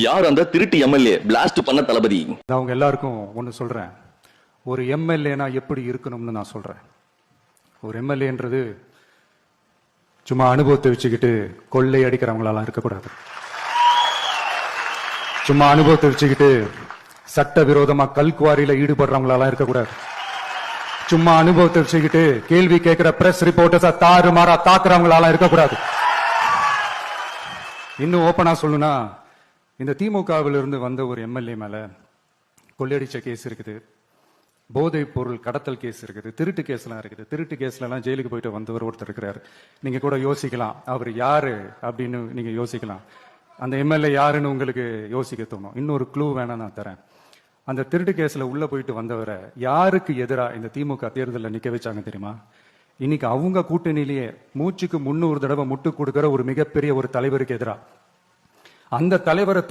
யார் அந்த திருட்டு எம்எல்ஏ பிளாஸ்ட் பண்ண தளபதி? அவங்க எல்லாருக்கும் ஒன்று சொல்றேன். ஒரு எம்எல்ஏனா எப்படி இருக்கணும்னு நான் சொல்றேன். ஒரு எம்எல்ஏன்றது சும்மா அனுபவத்தை வச்சுக்கிட்டு கொள்ளை அடிக்கிறவங்களாலாம் இருக்கக்கூடாது. சும்மா அனுபவத்தை வச்சுக்கிட்டு சட்ட விரோதமா கல்குவாரியில ஈடுபடுறவங்களாலாம் இருக்கக்கூடாது. சும்மா அனுபவத்தை வச்சுக்கிட்டு கேள்வி கேட்கிற பிரஸ் ரிப்போர்ட்டர்ஸா தாறுமாறா தாக்குறவங்களாலாம் இருக்கக்கூடாது. இன்னும் ஓப்பனா சொல்லணும்னா, இந்த திமுகவில் இருந்து வந்த ஒரு எம்எல்ஏ மேல கொள்ளையடிச்ச கேஸ் இருக்குது, போதைப் பொருள் கடத்தல் கேஸ் இருக்குது, திருட்டு கேஸ்லாம் இருக்குது. திருட்டு கேஸ்ல எல்லாம் ஜெயிலுக்கு போயிட்டு வந்தவர் ஒருத்தர் இருக்கிறார். நீங்க கூட யோசிக்கலாம் அவர் யாரு அப்படின்னு. நீங்க யோசிக்கலாம் அந்த எம்எல்ஏ யாருன்னு உங்களுக்கு யோசிக்க தோணும். இன்னொரு க்ளூ வேணா நான் தரேன். அந்த திருட்டு கேஸ்ல உள்ள போயிட்டு வந்தவரை யாருக்கு எதிராக இந்த திமுக தேர்தலில் நிக்க வச்சாங்க தெரியுமா? இன்னைக்கு அவங்க கூட்டணியிலேயே மூச்சுக்கு 300 தடவை முட்டு கொடுக்கிற ஒரு மிகப்பெரிய ஒரு தலைவருக்கு எதிராக. அந்த தலைவரை